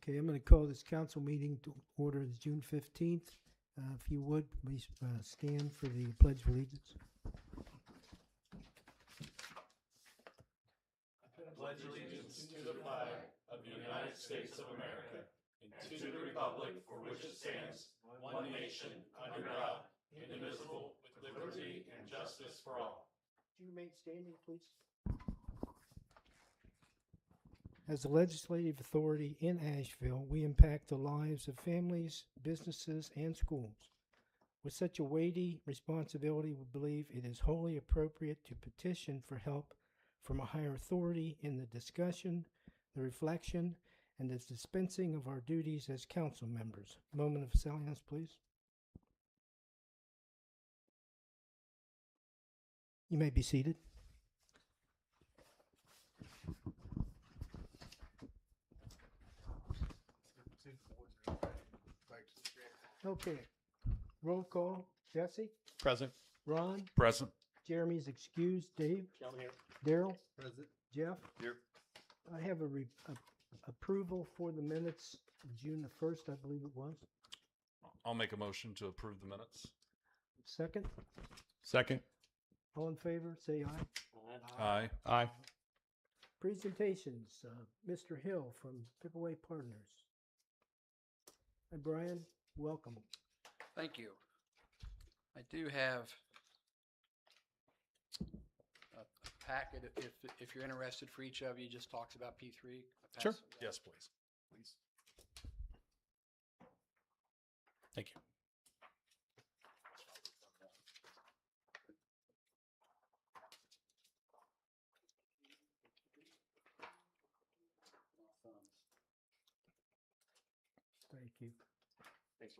Okay, I'm going to call this council meeting to order June 15th. If you would, please stand for the Pledge of Allegiance. Pledge allegiance to the flag of the United States of America and to the republic for which it stands, one nation, under God, indivisible, with liberty and justice for all. Do you remain standing, please? As the legislative authority in Asheville, we impact the lives of families, businesses, and schools. With such a weighty responsibility, we believe it is wholly appropriate to petition for help from a higher authority in the discussion, the reflection, and the dispensing of our duties as council members. Moment of silence, please. You may be seated. Okay. Roll call. Jesse? Present. Ron? Present. Jeremy's excused. Dave? Down here. Daryl? Present. Jeff? Here. I have a approval for the minutes of June the 1st, I believe it was. I'll make a motion to approve the minutes. Second? Second. All in favor, say aye. Aye. Aye. Presentations. Mr. Hill from Pickaway Partners. Hi, Brian. Welcome. Thank you. I do have a packet, if you're interested, for each of you, just talks about P3. Sure. Yes, please. Please. Thank you. Thank you. Thanks,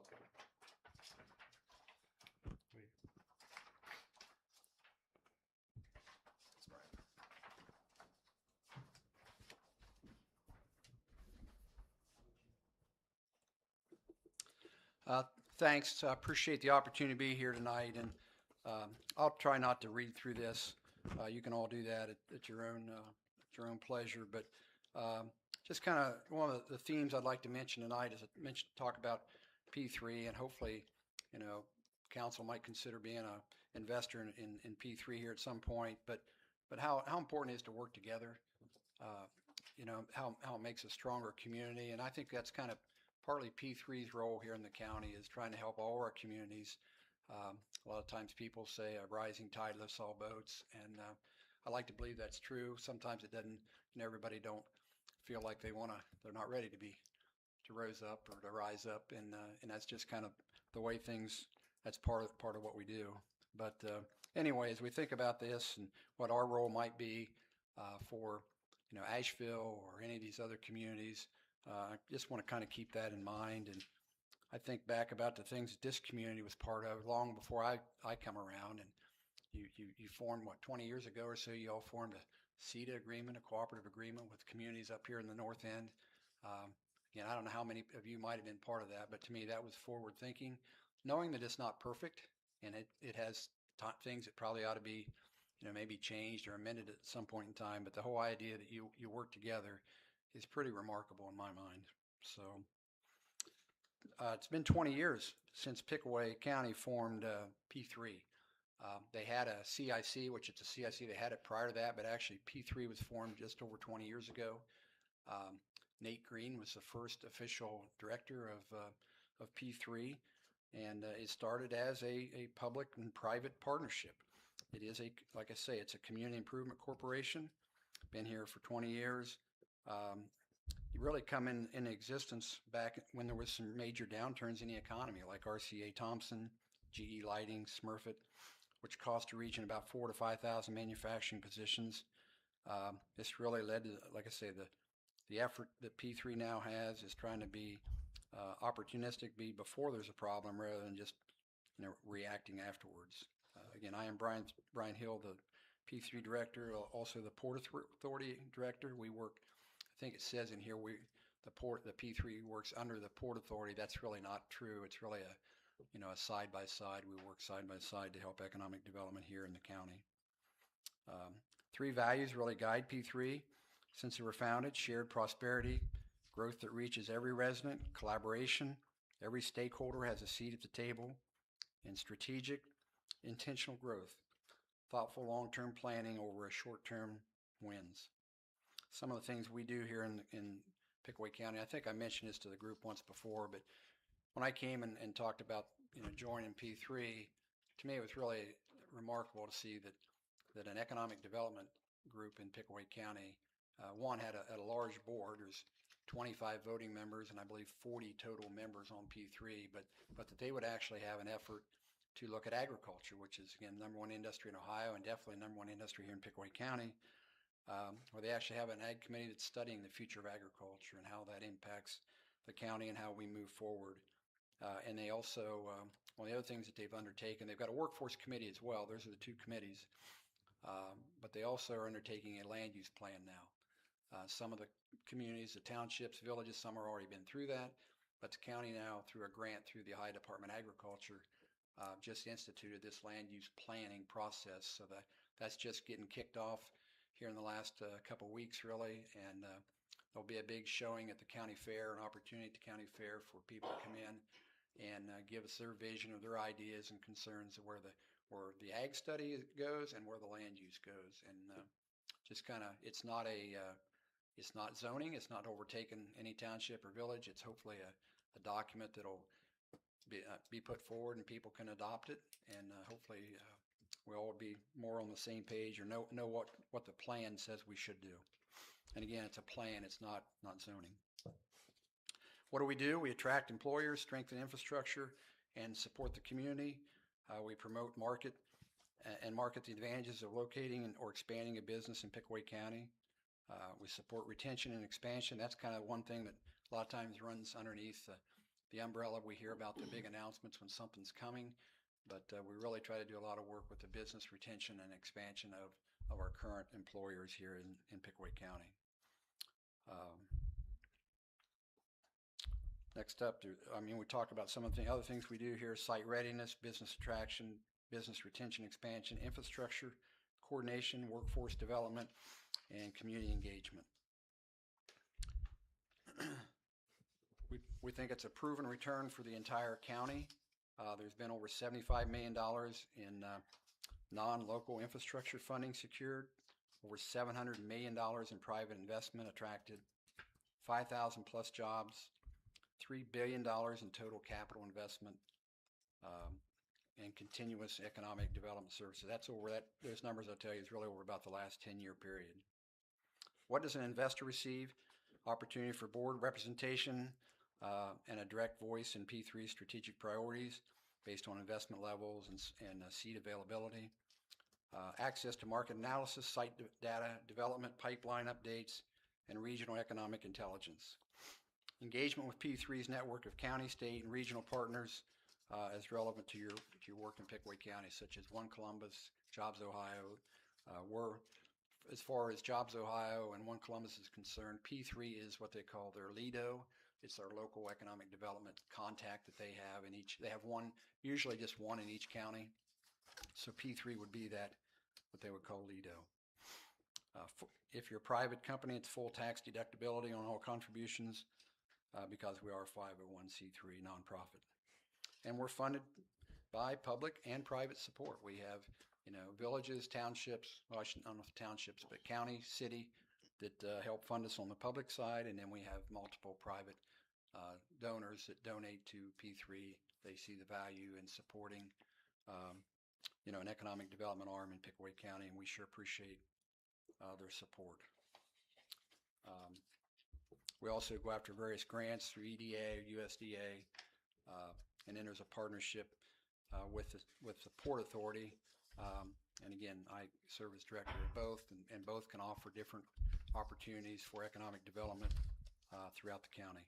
Thanks. I appreciate the opportunity to be here tonight, and I'll try not to read through this. You can all do that at your own pleasure. But just kind of one of the themes I'd like to mention tonight is talk about P3, and hopefully, council might consider being an investor in P3 here at some point. But how important it is to work together. How it makes a stronger community, and I think that's kind of partly P3's role here in the county, is trying to help all our communities. A lot of times people say a rising tide lifts all boats, and I like to believe that's true. Sometimes it doesn't, everybody don't feel like they're not ready to rise up, and that's just kind of the way things. That's part of what we do. But anyway, as we think about this and what our role might be for Asheville or any of these other communities. I just want to kind of keep that in mind, and I think back about the things that this community was part of long before I come around. And you formed, 20 years ago or so, you all formed a CETA agreement, a cooperative agreement with communities up here in the North End. Again, I don't know how many of you might have been part of that, but to me that was forward thinking, knowing that it's not perfect, and it has things that probably ought to be maybe changed or amended at some point in time. But the whole idea that you work together is pretty remarkable in my mind. So it's been 20 years since Pickaway County formed P3. They had a CIC, which it's a CIC. They had it prior to that, but actually P3 was formed just over 20 years ago. Nate Green was the first official director of P3, and it started as a public and private partnership. It is like I say, it's a community improvement corporation. Been here for 20 years. You really come in existence back when there was some major downturns in the economy, like RCA Thompson, GE Lighting, Smurfit, which cost the region about 4,000 to 5,000 manufacturing positions. This really led to, like I say, the effort that P3 now has is trying to be opportunistic, be before there's a problem rather than just reacting afterwards. Again, I am Brian Hill, the P3 director, also the Port Authority director. We work, I think it says in here, the P3 works under the Port Authority. That's really not true. It's really a side by side. We work side by side to help economic development here in the county. Three values really guide P3 since they were founded: shared prosperity, growth that reaches every resident, collaboration, every stakeholder has a seat at the table, and strategic, intentional growth, thoughtful long-term planning over a short-term wins. Some of the things we do here in Pickaway County, I think I mentioned this to the group once before, but when I came and talked about joining P3, to me it was really remarkable to see that an economic development group in Pickaway County, one had a large board. There's 25 voting members and I believe 40 total members on P3, but that they would actually have an effort to look at agriculture, which is again #1 industry in Ohio and definitely #1 industry here in Pickaway County, where they actually have an ag committee that's studying the future of agriculture and how that impacts the county and how we move forward. And they also, one of the other things that they've undertaken, they've got a workforce committee as well. Those are the two committees. But they also are undertaking a land use plan now. Some of the communities, the townships, villages, some are already been through that, but the county now, through a grant through the Ohio Department of Agriculture, just instituted this land use planning process. So that's just getting kicked off here in the last couple weeks, really, and there'll be a big showing at the county fair, an opportunity at the county fair for people to come in and give us their vision or their ideas and concerns of where the ag study goes and where the land use goes, and just kind of it's not zoning, it's not overtaking any township or village. It's hopefully a document that'll be put forward and people can adopt it, and hopefully we'll all be more on the same page or know what the plan says we should do. And again, it's a plan, it's not zoning. What do? We attract employers, strengthen infrastructure, and support the community. We promote market the advantages of locating or expanding a business in Pickaway County. We support retention and expansion. That's kind of one thing that a lot of times runs underneath the umbrella. We hear about the big announcements when something's coming, but we really try to do a lot of work with the business retention and expansion of our current employers here in Pickaway County. Next up, we talk about some of the other things we do here: site readiness, business attraction, business retention, expansion, infrastructure, coordination, workforce development, and community engagement. We think it's a proven return for the entire county. There's been over $75 million in non-local infrastructure funding secured, over $700 million in private investment attracted, 5,000 plus jobs, $3 billion in total capital investment, and continuous economic development services. Those numbers I'll tell you is really over about the last 10-year period. What does an investor receive? Opportunity for board representation and a direct voice in P3 strategic priorities based on investment levels and seat availability. Access to market analysis, site data development, pipeline updates, and regional economic intelligence. Engagement with P3's network of county, state, and regional partners as relevant to your work in Pickaway County, such as One Columbus, Jobs Ohio. As far as Jobs Ohio and One Columbus is concerned, P3 is what they call their LEDO. It's our local economic development contact that they have in each. They have one, usually just one in each county. So P3 would be that, what they would call LEDO. If you're a private company, it's full tax deductibility on all contributions because we are a 501c3 nonprofit. And we're funded by public and private support. We have, villages, townships, well, I don't know if townships, but county, city that help fund us on the public side. And then we have multiple private donors that donate to P3. They see the value in supporting, an economic development arm in Pickaway County, and we sure appreciate their support. We also go after various grants through EDA, USDA, and then there's a partnership with the Port Authority. And again, I serve as director of both, and both can offer different opportunities for economic development throughout the county.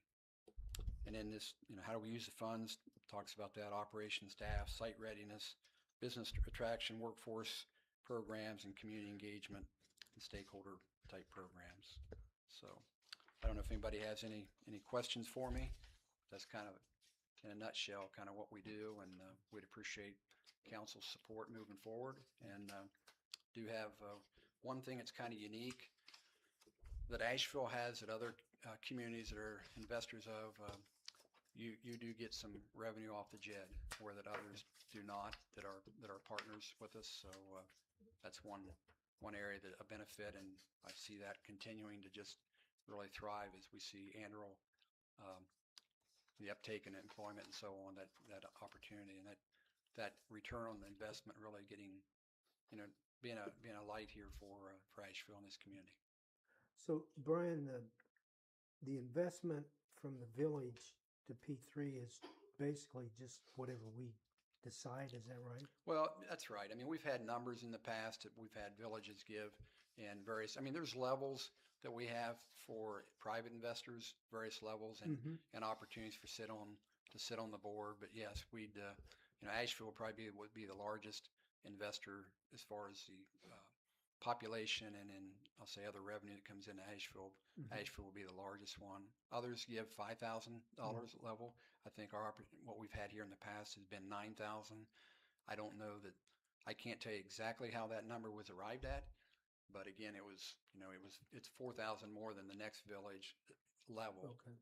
And then this, how do we use the funds? Talks about that: operations, staff, site readiness, business attraction, workforce programs, and community engagement and stakeholder type programs. So I don't know if anybody has any questions for me. That's kind of, in a nutshell, kind of what we do, and we'd appreciate council's support moving forward. And do have one thing that's kind of unique that Asheville has that other communities that are investors of, you do get some revenue off the JED where that others do not, that are partners with us. So that's one area that a benefit, and I see that continuing to just really thrive as we see Anduril, the uptake in employment and so on, that opportunity and that return on the investment really getting, being a light here for Asheville and this community. So, Brian, the investment from the village to P3 is basically just whatever we decide. Is that right? Well, that's right. I mean, we've had numbers in the past that we've had villages give and various, I mean, there's levels that we have for private investors, various levels and, and opportunities to sit on the board. But yes, Asheville would be the largest investor as far as the population and then I'll say other revenue that comes into Asheville. Asheville will be the largest one. Others give $5,000 level. I think what we've had here in the past has been $9,000. I don't know that I can't tell you exactly how that number was arrived at, but again, it's 4,000 more than the next village level. Okay.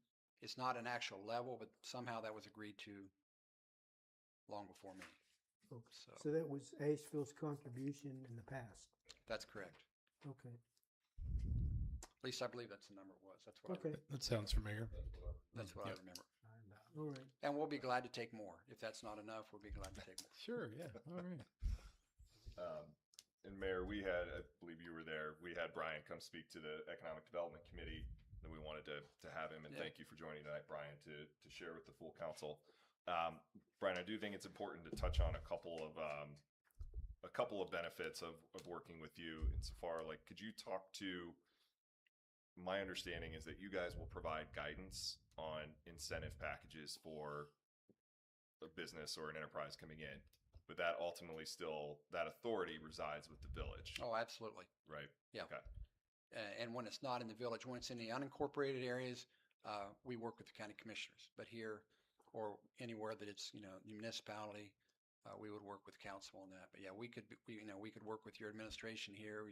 It's not an actual level, but somehow that was agreed to long before me. Okay. So that was Asheville's contribution in the past. That's correct. Okay. At least I believe that's the number it was. That's what. Okay. That sounds familiar. That's what I remember. All right. And we'll be glad to take more. If that's not enough, we'll be glad to take more. Sure. Yeah. All right. And Mayor, I believe you were there. We had Brian come speak to the Economic Development Committee, and we wanted to have him. And thank you for joining tonight, Brian, to share with the full council. Brian, I do think it's important to touch on a couple of benefits of working with you insofar, like, could you talk to, my understanding is that you guys will provide guidance on incentive packages for a business or an enterprise coming in, but that ultimately that authority resides with the village, Oh, absolutely. right? Yeah. Okay. And when it's not in the village, when it's in the unincorporated areas, we work with the county commissioners. But here, or anywhere that it's the municipality, we would work with council on that. But yeah, we could work with your administration here,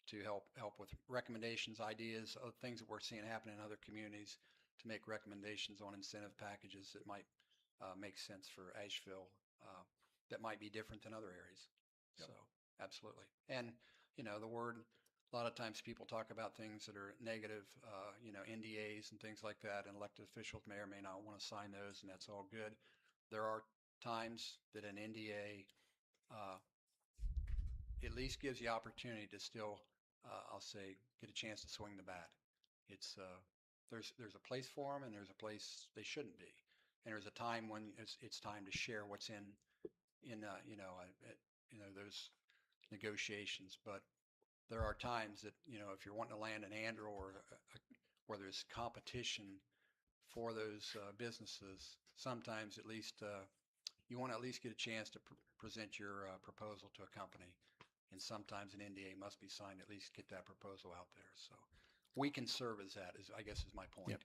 to help with recommendations, ideas, other things that we're seeing happen in other communities, to make recommendations on incentive packages that might make sense for Asheville, that might be different than other areas. Yep. So absolutely. And the word, a lot of times people talk about things that are negative, NDAs and things like that, and elected officials may or may not want to sign those, and that's all good. There are times that an NDA at least gives you opportunity to still, I'll say, get a chance to swing the bat. It's there's a place for them, and there's a place they shouldn't be, and there's a time when it's time to share what's in those negotiations. But there are times that if you're wanting to land an Anduril or where there's competition for those businesses, sometimes at least you want to at least get a chance to present your proposal to a company, and sometimes an NDA must be signed, at least get that proposal out there. So we can serve as that, I guess is my point. Yep.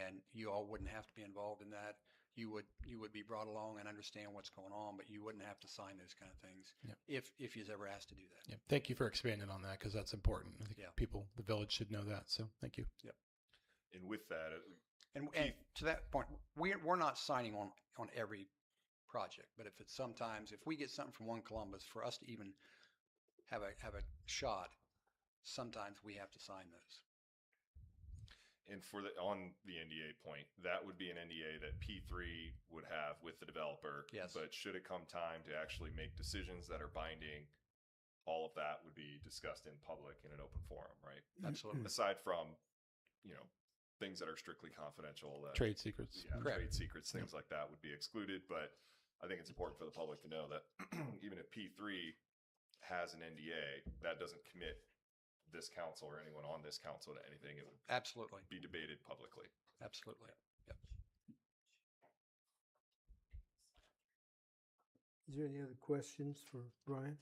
And you all wouldn't have to be involved in that. You would be brought along and understand what's going on, but you wouldn't have to sign those kind of things. Yep. if you're ever asked to do that. Yeah. Thank you for expanding on that, because that's important. I think Yeah. the village should know that. So thank you. Yep. And with that, And to that point, we're not signing on every project, but if we get something from One Columbus, for us to even have a shot, sometimes we have to sign those. and on the NDA point, that would be an NDA that P3 would have with the developer. Yes. But should it come time to actually make decisions that are binding, all of that would be discussed in public in an open forum, right? Absolutely. Aside from, things that are strictly confidential, Trade secrets. yeah, Correct. trade secrets, things like that would be excluded. But I think it's important for the public to know that even if P3 has an NDA, that doesn't commit this council or anyone on this council to anything. It would Absolutely. be debated publicly. Absolutely. Yep. Is there any other questions for Brian?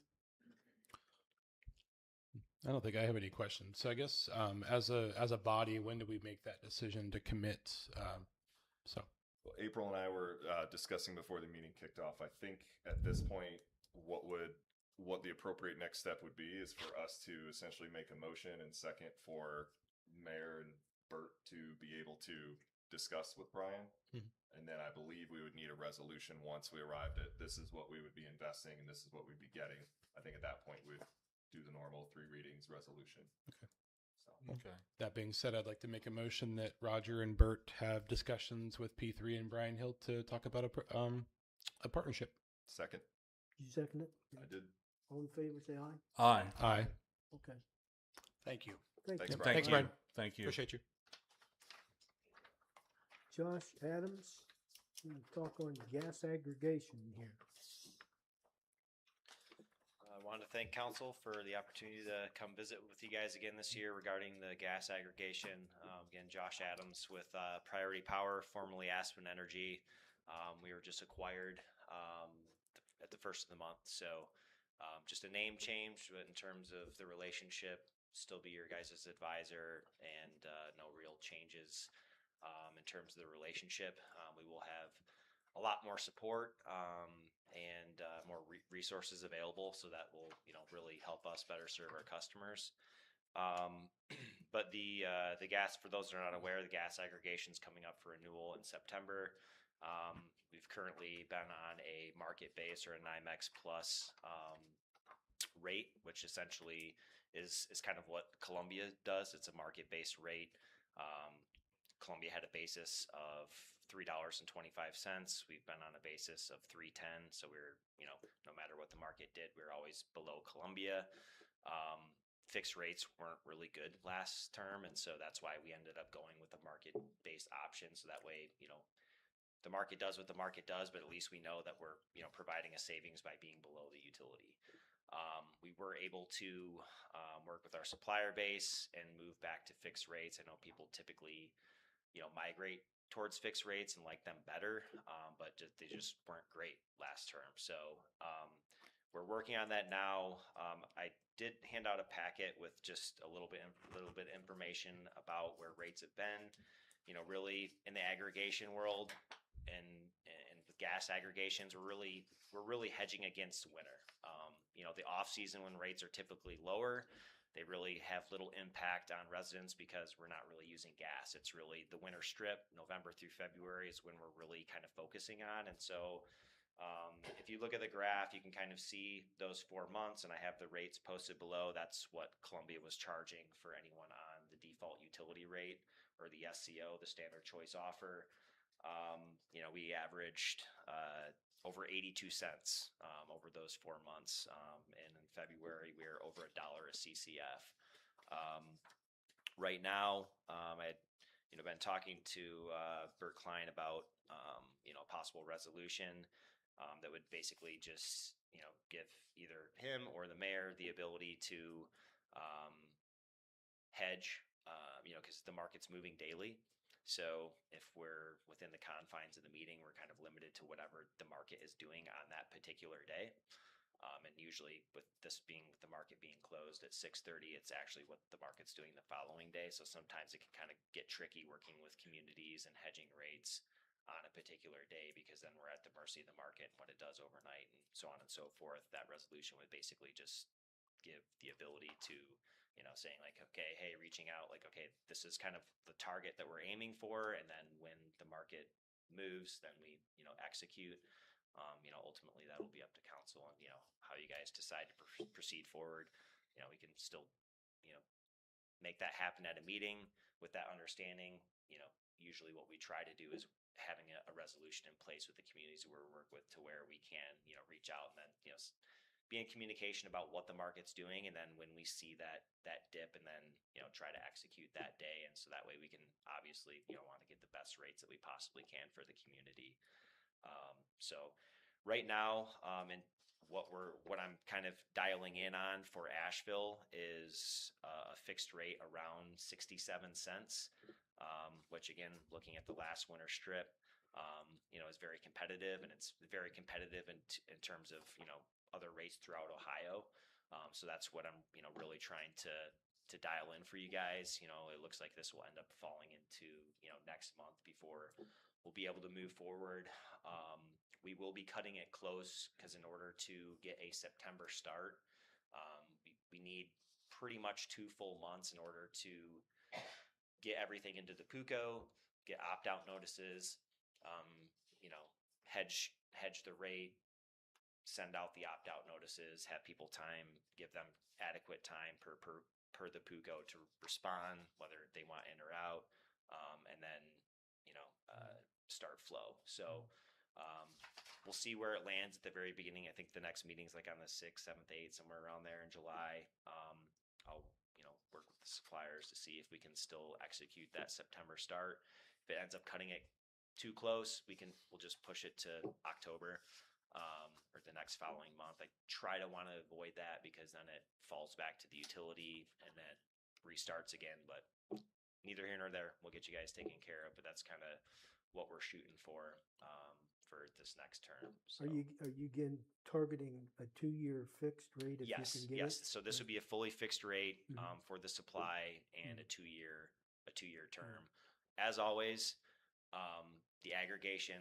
I don't think I have any questions. So I guess as a body, when do we make that decision to commit? Well, April and I were discussing before the meeting kicked off. I think at this point, what the appropriate next step would be is for us to essentially make a motion and second for mayor and able to discuss with Brian. Mhm. And then I believe we would need a resolution once we arrived at this is what we would be investing and this is what we'd be getting. I think at that point we'd do the normal 3 readings resolution. Okay. So, Okay. That being said, I'd like to make a motion that Roger and Bert have discussions with P3 and Brian Hill to talk about a partnership. second, You second it? I did. All in favor, say aye. Aye. Aye. Okay. Thank you. Thanks, you. Brian. Thank you. Brian. Thank you. Appreciate you. Josh Adams, we're gonna talk on gas aggregation here. I wanted to thank council for the opportunity to come visit with you guys again this year regarding the gas aggregation. Again, Josh Adams with Priority Power, formerly Aspen Energy. We were just acquired at the first of the month, so just a name change, but in terms of the relationship, still be your guys' advisor, and no real changes in terms of the relationship. We will have a lot more support and more resources available, so that will really help us better serve our customers. But the gas, for those that are not aware, the gas aggregation is coming up for renewal in September. We've currently been on a market base or a NYMEX plus rate, which essentially is kind of what Columbia does. It's a market based rate. Columbia had a basis of $3.25. We've been on a basis of $3.10. So we're, no matter what the market did, we're always below Columbia. Fixed rates weren't really good last term, and so that's why we ended up going with a market-based option. So that way, the market does what the market does, but at least we know that we're, providing a savings by being below the utility. We were able to work with our supplier base and move back to fixed rates. I know people typically migrate towards fixed rates and like them better, but they just weren't great last term. So we're working on that now. I did hand out a packet with just a little bit information about where rates have been. Really in the aggregation world and the gas aggregations, we're really hedging against winter. The off season when rates are typically lower, they really have little impact on residents because we're not really using gas. It's really the winter strip, November through February is when we're really kind of focusing on. And so if you look at the graph, you can kind of see those 4 months, and I have the rates posted below. That's what Columbia was charging for anyone on the default utility rate or the SCO, the standard choice offer. We averaged over 82 cents over those 4 months. And in February, we were over $1 a CCF. Right now, I had been talking to Bert Klein about possible resolution that would basically just give either him or the mayor the ability to hedge, because the market's moving daily. So if we're within the confines of the meeting, we're kind of limited to whatever the market is doing on that particular day. And usually with this being the market being closed at 6:30, it's actually what the market's doing the following day. So sometimes it can kind of get tricky working with communities and hedging rates on a particular day, because then we're at the mercy of the market and what it does overnight and so on and so forth. That resolution would basically just give the ability to saying like, okay, hey, reaching out, like, okay, this is kind of the target that we're aiming for. And then when the market moves, then we, execute. Ultimately that'll be up to council and, how you guys decide to proceed forward. We can still, make that happen at a meeting with that understanding. Usually what we try to do is having a resolution in place with the communities we work with to where we can, reach out and then, be in communication about what the market's doing, and then when we see that dip, and then try to execute that day. And so that way we can obviously want to get the best rates that we possibly can for the community. So right now, and what I'm kind of dialing in on for Asheville is a fixed rate around 67 cents, which again, looking at the last winter strip, is very competitive, and it's very competitive in terms of other rates throughout Ohio. So that's what I'm really trying to dial in for you guys. It looks like this will end up falling into next month before we'll be able to move forward. We will be cutting it close because in order to get a September start, we need pretty much 2 full months in order to get everything into the PUCO, get opt-out notices, you know, hedge the rate, send out the opt-out notices, have people time, give them adequate time per the PUCO to respond, whether they want in or out, and then, you know, start flow. So we'll see where it lands at the very beginning. I think the next meeting's like on the 6th, 7th, 8th, somewhere around there in July. I'll, you know, work with the suppliers to see if we can still execute that September start. If it ends up cutting it too close, we'll just push it to October. Or the next following month. I try to want to avoid that because then it falls back to the utility and then restarts again. But neither here nor there. We'll get you guys taken care of. But that's kind of what we're shooting for this next term. So. Are you again targeting a 2-year fixed rate if Yes, you can get yes. it? So this would be a fully fixed rate Mhm. for the supply and a 2-year term. As always, the aggregation,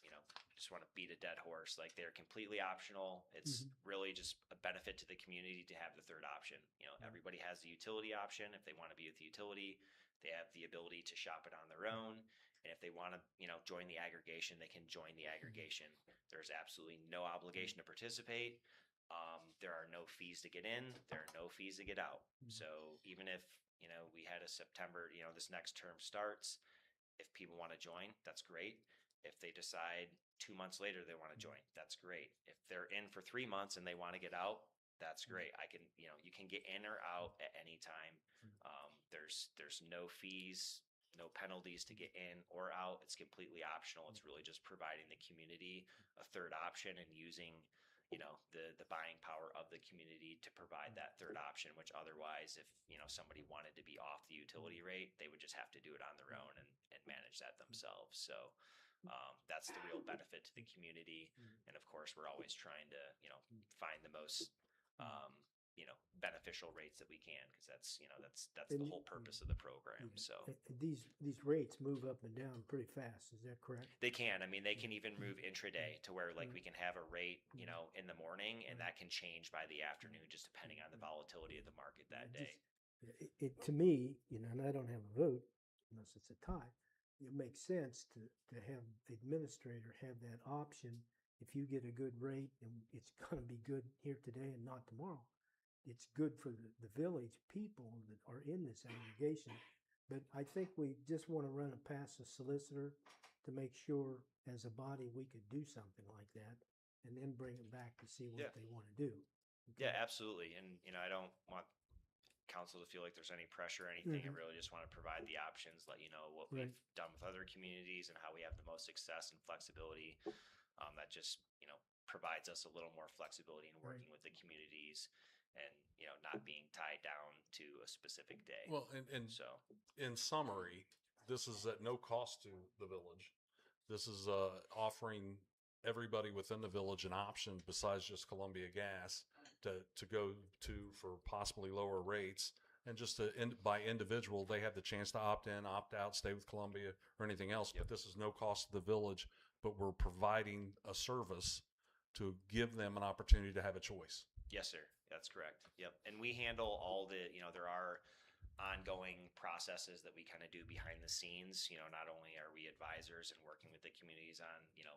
you know, just want to beat a dead horse. Like they're completely optional. It's really just a benefit to the community to have the third option. You know, everybody has the utility option. If they want to be with the utility, they have the ability to shop it on their own. And if they want to, you know, join the aggregation, they can join the aggregation. There's absolutely no obligation to participate. There are no fees to get in. There are no fees to get out. So even if, you know, we had a September, you know, this next term starts, if people want to join, that's great. If they decide 2 months later they want to join, that's great. If they're in for 3 months and they want to get out, that's great. I can, you know, you can get in or out at any time. There's no fees, no penalties to get in or out. It's completely optional. It's really just providing the community a third option and using, you know, the buying power of the community to provide that third option, which otherwise, if, you know, somebody wanted to be off the utility rate, they would just have to do it on their own and manage that themselves. So that's the real benefit to the community. And of course, we're always trying to, you know, find the most, you know, beneficial rates that we can, because that's, you know, that's the whole purpose of the program. So These rates move up and down pretty fast. Is that correct? they can. I mean, they can even move intraday to where like we can have a rate, you know, in the morning, and that can change by the afternoon, just depending on the volatility of the market that day. It to me, you know, and I don't have a vote unless it's a tie. It makes sense to have the administrator have that option. If you get a good rate and it's going to be good here today and not tomorrow, it's good for the village people that are in this aggregation. But I think we just want to run it past the solicitor to make sure as a body we could do something like that and then bring it back to see what they want to do. Yeah, absolutely. And, you know, I don't want council to feel like there's any pressure or anything. I really just want to provide the options, let you know what we've done with other communities and how we have the most success and flexibility. That just, you know, provides us a little more flexibility in working with the communities and, you know, not being tied down to a specific day. Well, and so in summary, this is at no cost to the village. This is offering everybody within the village an option besides just Columbia Gas to go to for possibly lower rates. And just by individual, they have the chance to opt in, opt out, stay with Columbia or anything else. But this is no cost to the village, but we're providing a service to give them an opportunity to have a choice. Yes, sir. That's correct. Yep. And we handle all the, you know, there are ongoing processes that we kind of do behind the scenes. You know, not only are we advisors and working with the communities on, you know,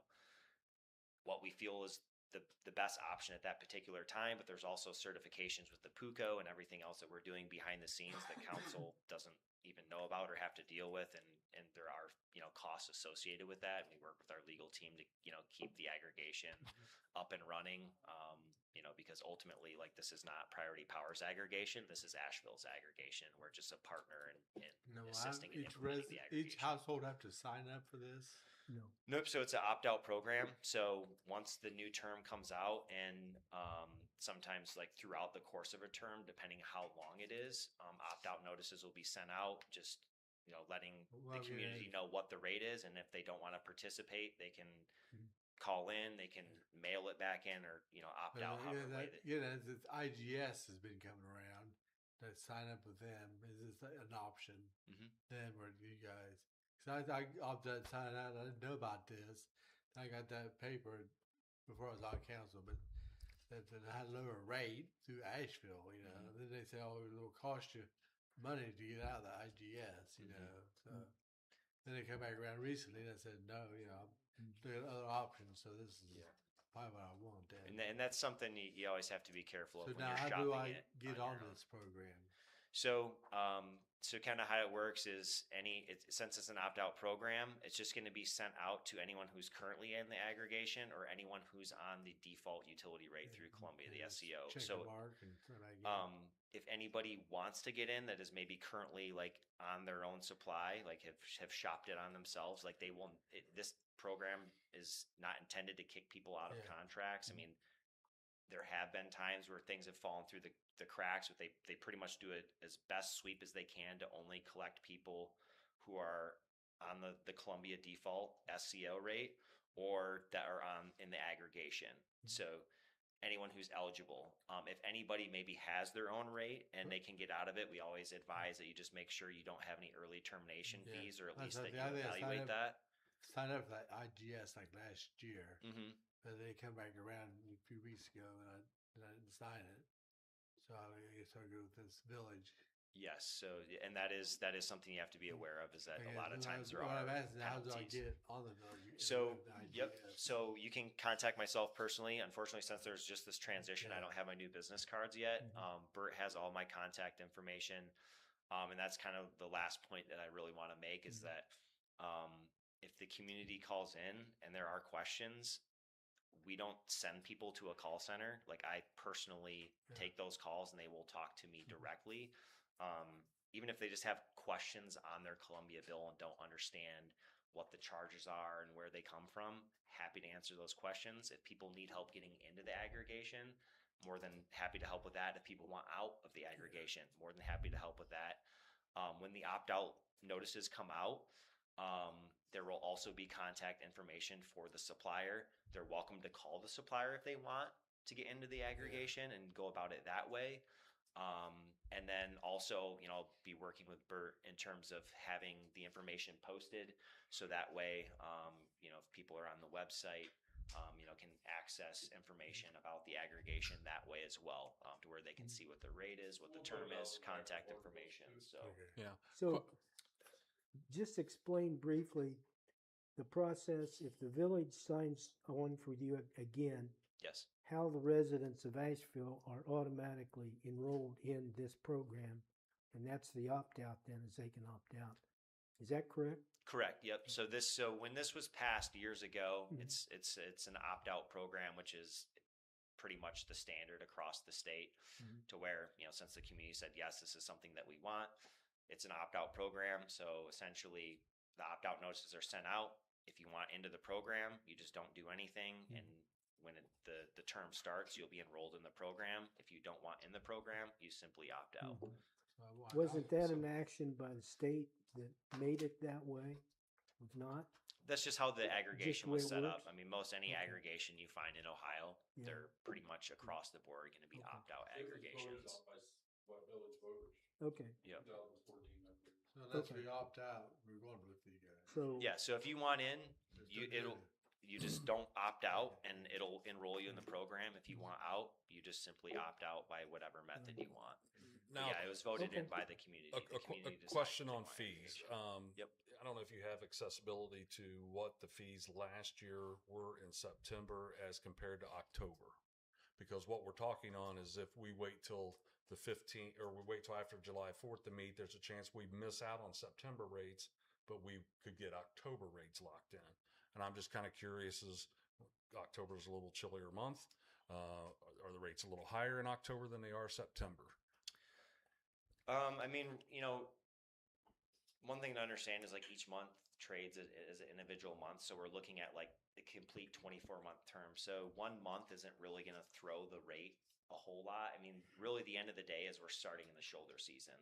what we feel is the best option at that particular time, but there's also certifications with the PUCO and everything else that we're doing behind the scenes that council doesn't even know about or have to deal with. And there are, you know, costs associated with that. And we work with our legal team to, you know, keep the aggregation up and running. You know, because ultimately, like, this is not Priority Power's aggregation. This is Asheville's aggregation. We're just a partner in assisting in implementing the aggregation. Each household have to sign up for this? No. Nope. So it's an opt-out program. So once the new term comes out, and sometimes like throughout the course of a term, depending how long it is, opt-out notices will be sent out. Just, you know, letting the community know what the rate is, and if they don't want to participate, they can call in, they can mail it back in, or, you know, opt out. This IGS has been coming around to sign up with them. Is this an option? Them or you guys? Because I opted to sign out. I didn't know about this. I got that paper before I was on council, but that I had a lower rate through Asheville. You know, then they say, "Oh, it will cost you money to get out of the IGS, you know. So then they come back around recently and said, no, you know, there are other options. So this is probably what I want. Then. And that's something you always have to be careful So of when now, you're how shopping do I it get on onto your own. this program? So, so kind of how it works is since it's an opt-out program, it's just going to be sent out to anyone who's currently in the aggregation or anyone who's on the default utility rate through Columbia, the Just SEO. check So, the mark and turn back in. if anybody wants to get in that is maybe currently like on their own supply, like have shopped it on themselves, like this program is not intended to kick people out of Yeah. contracts. I mean, there have been times where things have fallen through the cracks, but they pretty much do it as best sweep as they can to only collect people who are on the Columbia default SCO rate or that are in the aggregation. So anyone who's eligible. If anybody maybe has their own rate and they can get out of it, we always advise that you just make sure you don't have any early termination Yeah. fees, or at That's least what that the you idea is. evaluate that. Signed up for that IGS like last year, Mm-hmm. but they come back around a few weeks ago and I didn't sign it. So I guess I'll go with this village. Yes. So, and that is something you have to be aware of, is that a lot of times there what are I'm asking, how do I penalties. get on the village? So, the yep. IGS? So you can contact myself personally. Unfortunately, since there's just this transition, I don't have my new business cards yet. Bert has all my contact information. And that's kind of the last point that I really want to make is that if the community calls in and there are questions, we don't send people to a call center. Like, I personally take those calls and they will talk to me directly. Even if they just have questions on their Columbia bill and don't understand what the charges are and where they come from, happy to answer those questions. If people need help getting into the aggregation, more than happy to help with that. If people want out of the aggregation, more than happy to help with that. When the opt-out notices come out, there will also be contact information for the supplier. They're welcome to call the supplier if they want to get into the aggregation and go about it that way. And then also, I'll be working with Bert in terms of having the information posted, so that way, if people are on the website, can access information about the aggregation that way as well, to where they can see what the rate is, what the term is, contact information. So, Yeah. So just explain briefly the process if the village signs on for you again, yes. how the residents of Asheville are automatically enrolled in this program. And that's the opt-out then, is they can opt out. Is that correct? Correct. Yep. So when this was passed years ago, it's an opt-out program, which is pretty much the standard across the state, to where, since the community said, yes, this is something that we want, it's an opt-out program. So essentially the opt-out notices are sent out. If you want into the program, you just don't do anything. And when the term starts, you'll be enrolled in the program. If you don't want in the program, you simply opt out. Wasn't that an action by the state that made it that way? If not? That's just how the aggregation the way was it set works? up. I mean, most any aggregation you find in Ohio, Yeah. they're pretty much across the board going to be opt-out aggregations. Okay. Yep. So unless we opt out, we're going with you guys. So Yeah. So if you want in, Just don't do you just don't opt out, and it'll enroll you in the program. If you want out, you just simply opt out by whatever method you want. Now, Yeah, it was voted in Okay. by the community. a The community decided question they on wanted fees. aggregation. Yep. I don't know if you have accessibility to what the fees last year were in September as compared to October. Because what we're talking on is if we wait till the 15th or we wait till after July 4th to meet, there's a chance we miss out on September rates, but we could get October rates locked in. And I'm just kind of curious, as October is a little chillier month. Are the rates a little higher in October than they are September? I mean, one thing to understand is like each month trades as an individual month. So we're looking at like a complete 24-month term. So 1 month isn't really going to throw the rate a whole lot. I mean, really the end of the day is we're starting in the shoulder season.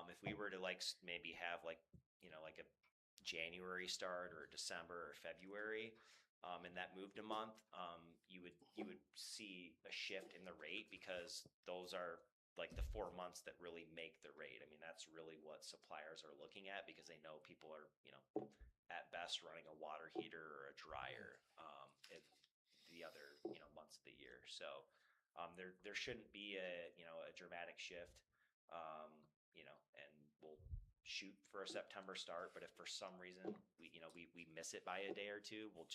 If we were to maybe have like a January start or December or February, and that moved a month, you would see a shift in the rate, because those are like the 4 months that really make the rate. I mean, that's really what suppliers are looking at, because they know people are, at best running a water heater or a dryer in the other, months of the year. So there shouldn't be a dramatic shift. and we'll shoot for a September start. But if for some reason we miss it by a day or two, we'll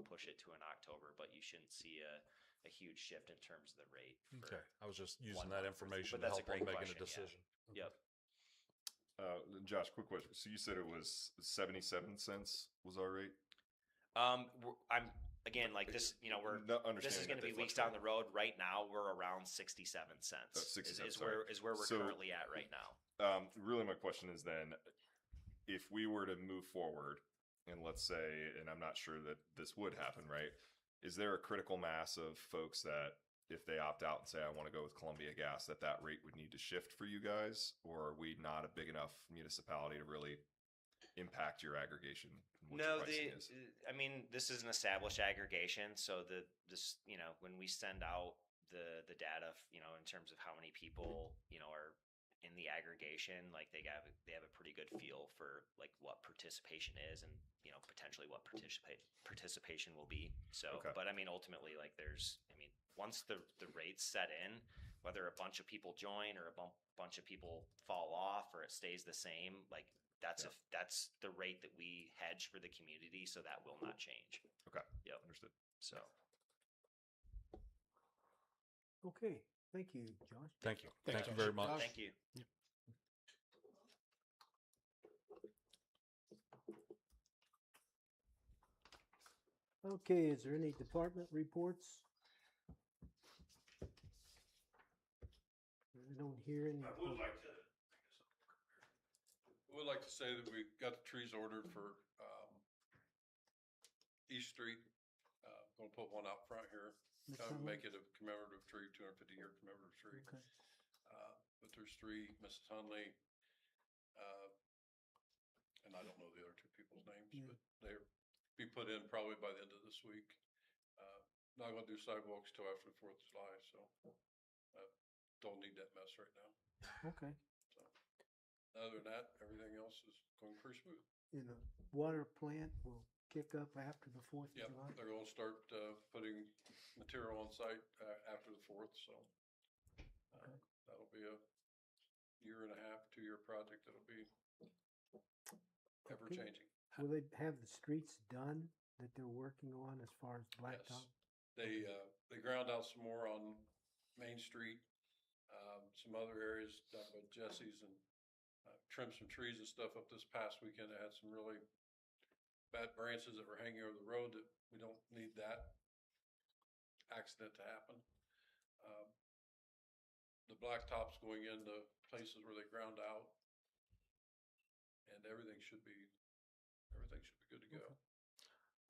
push it to an October. But you shouldn't see a huge shift in terms of the rate. Okay, I was just using one that month information but to that's a help on great making a question, decision. Yep. Josh, quick question. So you said it was 77 cents was our rate? I'm again like this. This is going to be weeks down the road. Right now, we're around 67 cents. 67, is where we're So, currently at right now. Really, my question is then, if we were to move forward, and let's say, and I'm not sure that this would happen, right? Is there a critical mass of folks that, if they opt out and say, I want to go with Columbia Gas, that rate would need to shift for you guys? Or are we not a big enough municipality to really impact your aggregation? No, I mean, this is an established aggregation. So when we send out the data, in terms of how many people, are in the aggregation, like they have a pretty good feel for like what participation is and, potentially what participation will be. So, Okay. But I mean, ultimately, like once the rates set in, whether a bunch of people join or a bunch of people fall off or it stays the same, like that's the rate that we hedge for the community, so that will not change. Okay. Yep. Understood. So Okay, thank you, Josh. Thank you. Thanks, Thank you Josh. very much. thank you. Okay, is there any department reports? I don't hear any. I would like to say that we got the trees ordered for East Street. Going to put one out front here, kind of make it a commemorative tree, 250-year commemorative tree. Okay. But there's three, Mrs. Hunley, and I don't know the other two people's names, Yeah. but they'll be put in probably by the end of this week. Not going to do sidewalks till after the 4th of July, so don't need that mess right now. Okay. So other than that, everything else is going pretty smooth. And the water plant will kick up after the 4th of Yep, July? they're going to start putting material on site after the 4th, so Okay. that'll be a 1.5-year, 2-year project. That'll be ever Okay. changing. Will they have the streets done that they're working on as far as blacktop? They ground out some more on Main Street, some other areas down by Jesse's, and trimmed some trees and stuff up this past weekend. I had some really bad branches that were hanging over the road that we don't need that accident to happen. The blacktop's going into places where they ground out, and everything should be good to go.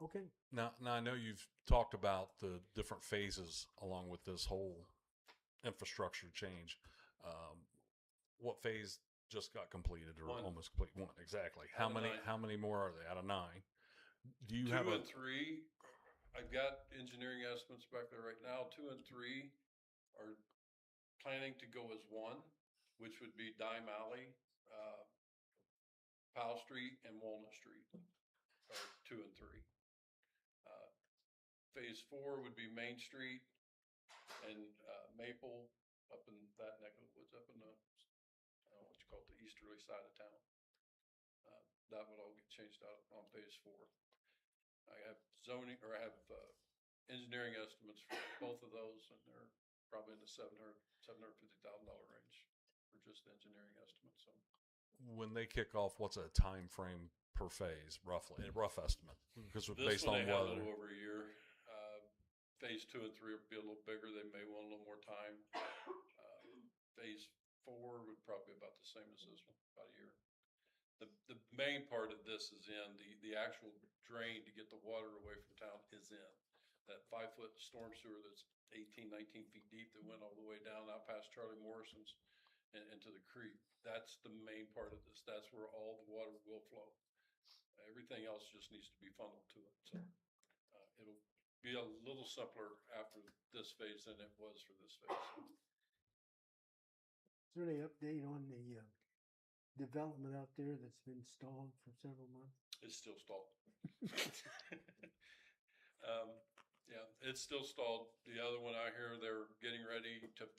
Okay. Now I know you've talked about the different phases along with this whole infrastructure change. What phase just got completed or One. almost complete? One, exactly. Out of 9. How many more are they out of 9? Do you 2 have and 3, I've got engineering estimates back there right now. 2 and 3 are planning to go as one, which would be Dime Alley, Powell Street, and Walnut Street, are 2 and 3. Phase 4 would be Main Street and Maple up in that neck of the woods, up in the, I don't know what you call it, the easterly side of town. That would all get changed out on phase 4. I have engineering estimates for both of those, and they're probably in the $750,000 range for just the engineering estimates. So when they kick off? What's a time frame per phase, roughly? A rough estimate, because this based one on they have a weather. little over a year. Phase 2 and 3 will be a little bigger. They may want a little more time. Phase 4 would probably be about the same as this one, about a year. The main part of this is in the actual drain to get the water away from town is in. That 5-foot storm sewer that's 18, 19 feet deep that went all the way down out past Charlie Morrison's and into the creek. That's the main part of this. That's where all the water will flow. Everything else just needs to be funneled to it. So it'll be a little simpler after this phase than it was for this phase. Is there any update on the development out there that's been stalled for several months? It's still stalled. Yeah, it's still stalled. The other one I hear, they're getting ready to,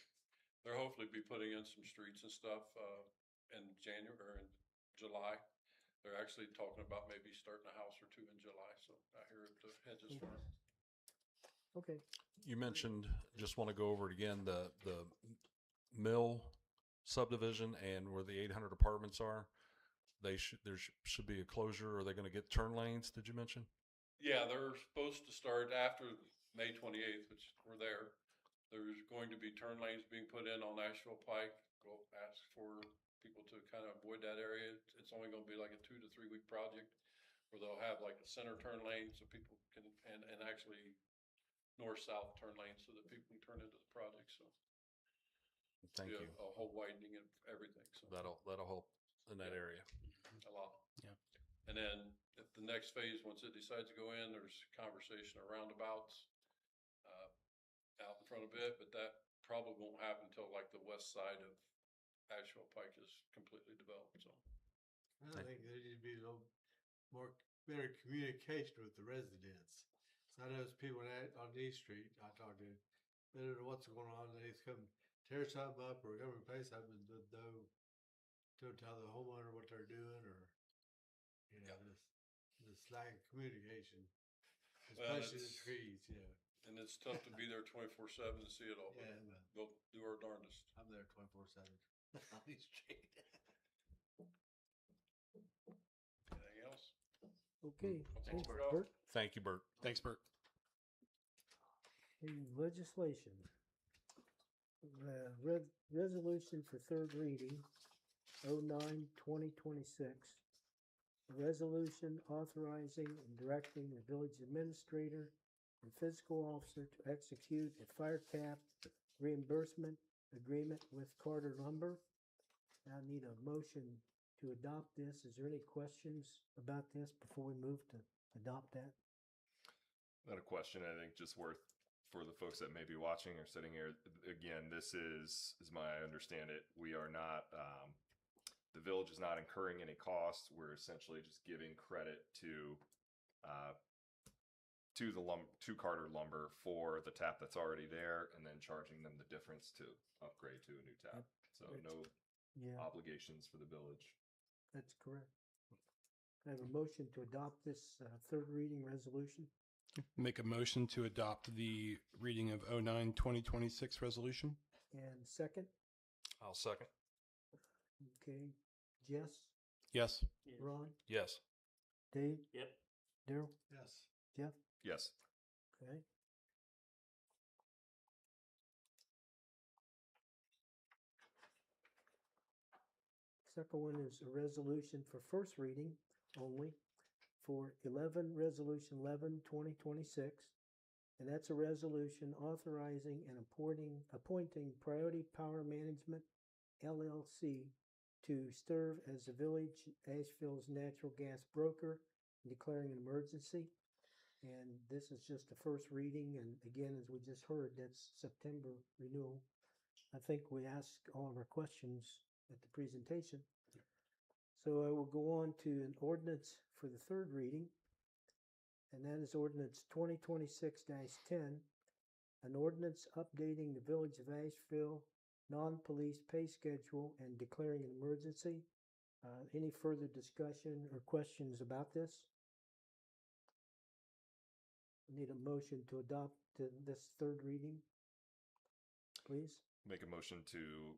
they'll hopefully be putting in some streets and stuff in January or in July. They're actually talking about maybe starting a house or two in July, so I hear at the Hedges Farm. Okay. You mentioned, just want to go over it again, the mill subdivision and where the 800 apartments are. There should be a closure. Are they going to get turn lanes? Did you mention? Yeah, they're supposed to start after May 28th, which we're there. There's going to be turn lanes being put in on Asheville Pike. Go ask for people to kind of avoid that area. It's only going to be like a 2 to 3 week project where they'll have like a center turn lane so people can, and actually north-south turn lanes so that people can turn into the project. So Thank yeah, you. a whole widening of everything. So That'll help in that area. a lot. Yeah. And then if the next phase, once it decides to go in, there's conversation of roundabouts out in front of it, but that probably won't happen until like the west side of Asheville Pike is completely developed. So I think there needs to be a little more better communication with the residents. So I know there's people on D Street I talk to, they don't know what's going on. They just come tear something up or come replace something, but don't tell the homeowner what they're doing, or this lack of communication, Well, especially the it's- trees. and it's tough to be there 24/7 to see it all. But Yeah, we'll do our darndest. I'm there 24/7 on D Street. Anything else? Okay. Thanks, Thanks, Bert. Bert. Thank you, Bert. Thanks, Bert. Okay, legislation. Resolution for third reading, 09/2026. A resolution authorizing and directing the village administrator and fiscal officer to execute a fire tap reimbursement agreement with Carter Lumber. I need a motion to adopt this. Is there any questions about this before we move to adopt that? Not a question, I think just worth for the folks that may be watching or sitting here. Again, this is, as my understand it, we are not, the village is not incurring any costs. We're essentially just giving credit to Carter Lumber for the tap that's already there, and then charging them the difference to upgrade to a new tap. So no Yeah, obligations for the village. that's correct. I have a motion to adopt this third reading resolution. Make a motion to adopt the reading of 09/2026 resolution. And second, I'll second. okay, Jess, Yes. Ron, Yes. Dave? Yep. Daryl? Yes. Jeff? Yes. Okay. Second one is a resolution for first reading only for Resolution 11/2026. And that's a resolution authorizing and appointing Priority Power Management LLC to serve as the Village Asheville's natural gas broker, declaring an emergency. And this is just the first reading, and again, as we just heard, that's September renewal. I think we asked all of our questions at the presentation. So I will go on to an ordinance for the third reading, and that is ordinance 2026-10, an ordinance updating the Village of Asheville non-police pay schedule and declaring an emergency. Any further discussion or questions about this? Need a motion to adopt this third reading, please. Make a motion to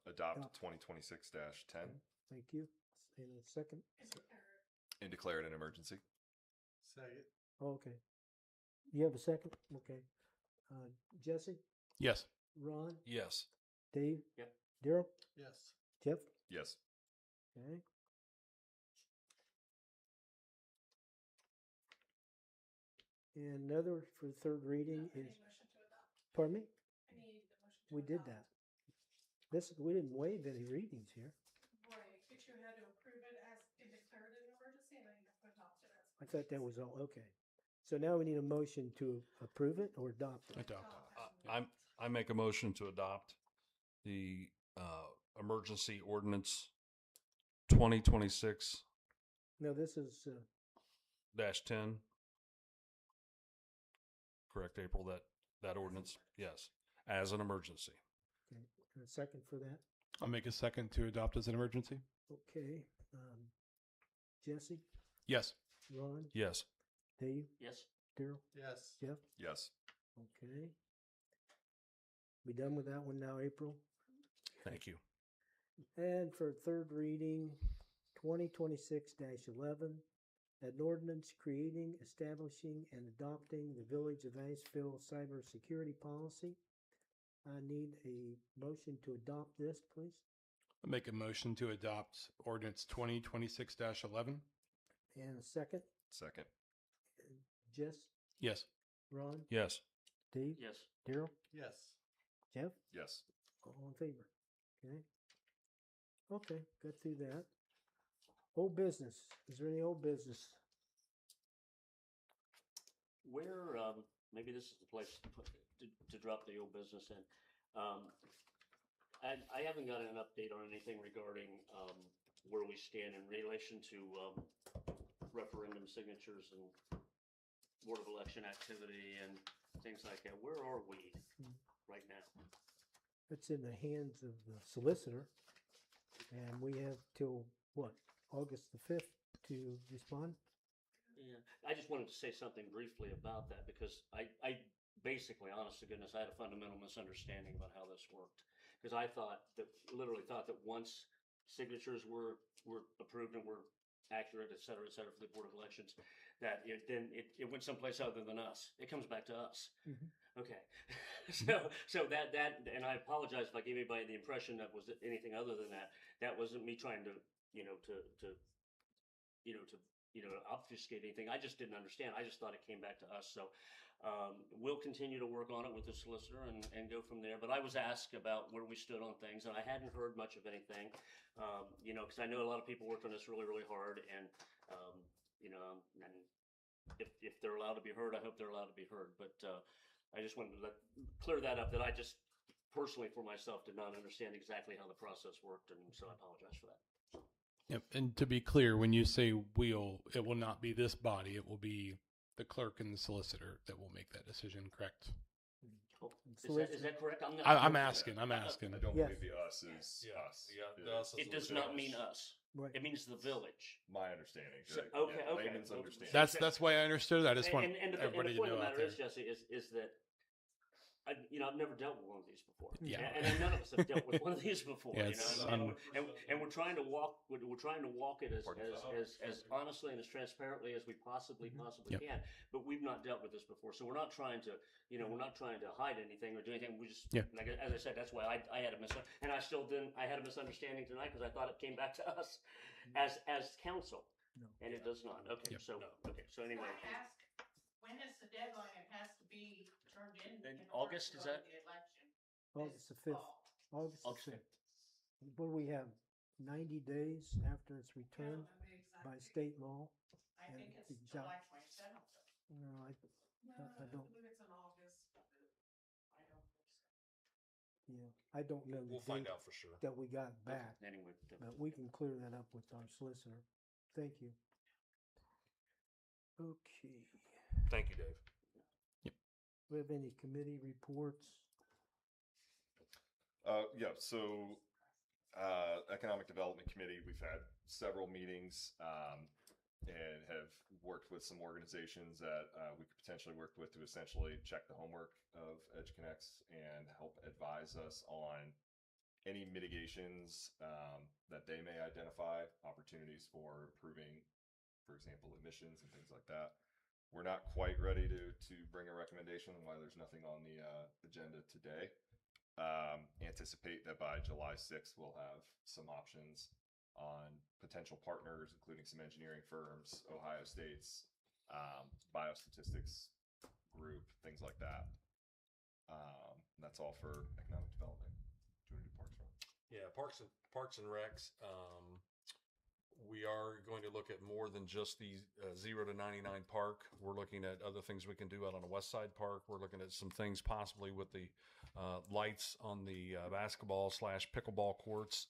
adopt 2026-10 Thank you. In a second. and declare it an emergency. Second. Okay. You have a second? Okay. Jesse, Yes. Ron, Yes. Dave? Yep. Daryl? Yes. Jeff? Yes. Okay. And another for the third reading is, pardon me? We did that. We didn't waive any readings here. Right, but you had to approve it as and declare it an emergency, and then you have to adopt it as. I thought that was all, okay. So now we need a motion to approve it or adopt it. Adopt. I make a motion to adopt the emergency ordinance 2026-10. No, this is, Correct, April, that ordinance? Yes, as an emergency. okay, and a second for that? I'll make a second to adopt as an emergency. Okay. Jesse, Yes. Ron, Yes. Dave, Yes. Daryl, Yes. Jeff. Yes. Okay. We done with that one now, April? Thank you. And for third reading, 2026-11, an ordinance creating, establishing, and adopting the Village of Asheville cybersecurity policy. I need a motion to adopt this, please. I'll make a motion to adopt ordinance 2026-11. And a second. Second. Jess, Yes. Ron, Yes. Dave, Yes. Daryl, Yes. Jeff, Yes. all in favor. Okay. Okay, got through that. Old business. Is there any old business? Where, maybe this is the place to put, to drop the old business in. I haven't gotten an update on anything regarding, where we stand in relation to, referendum signatures and Board of Election activity and things like that. Where are we right now? It's in the hands of the solicitor, and we have till, what, August the 5th to respond? Yeah, I just wanted to say something briefly about that because I basically, honest to goodness, I had a fundamental misunderstanding about how this worked. Because I literally thought that once signatures were approved and were accurate, et cetera, for the Board of Elections, that it went someplace other than us. It comes back to us. Mhm. Okay. So that, and I apologize if I gave anybody the impression that was anything other than that. That wasn't me trying to obfuscate anything. I just didn't understand. I just thought it came back to us. So we'll continue to work on it with the solicitor and go from there. But I was asked about where we stood on things, and I hadn't heard much of anything, because I know a lot of people worked on this really, really hard. And, and if they're allowed to be heard, I hope they're allowed to be heard. But I just wanted to clear that up, that I just personally for myself did not understand exactly how the process worked. And so I apologize for that. Yep. And to be clear, when you say we'll, it will not be this body. It will be the clerk and the solicitor that will make that decision, correct? Oh, is that correct? I'm asking. I'm asking. I don't Yes. believe the us is us. Yeah, us is It does the not village. mean us. Right. It means the village. My understanding. So- Yeah, okay, okay. Layman's understanding. That's why I understood. I just want And the everybody to point know of the out matter there. is, Jesse, is that I've never dealt with one of these before. Yeah. And none of us have dealt with one of these before. Yeah, it's, And we're trying to walk it as honestly and as transparently as we possibly Yep. can. But we've not dealt with this before, so we're not trying to hide anything or do anything. We just, Yeah. like as I said, that's why I had a I had a misunderstanding tonight because I thought it came back to us as council, No. and it does not. Okay, Yep. so anyway. Can I ask, when is the deadline it has to be turned in? In in order August, to is go to that? The election. August the this 5th. fall? August the August 5th. What do we have? 90 days after it's I don't returned know the exact by date. state law? I and think it's it's July out. 27th. No, I don't. believe it's in August, but I don't think so. Yeah, I don't know the We'll find date out for sure. that we got back, Anyway, but we can clear that up with our solicitor. Thank you. Okay. Thank you, Dave. Do we have any committee reports? Yeah, so Economic Development Committee, we've had several meetings and have worked with some organizations that we could potentially work with to essentially check the homework of EdgeConneX and help advise us on any mitigations that they may identify, opportunities for improving, for example, emissions and things like that. We're not quite ready to bring a recommendation, why there's nothing on the agenda today. Anticipate that by July 6th, we'll have some options on potential partners, including some engineering firms, Ohio State's biostatistics group, things like that. That's all for economic development. Do you want to do Parks and Rec? Yeah, Parks and Recs. We are going to look at more than just the 0 to 99 park. We're looking at other things we can do out on the West Side Park. We're looking at some things possibly with the lights on the basketball/pickleball courts.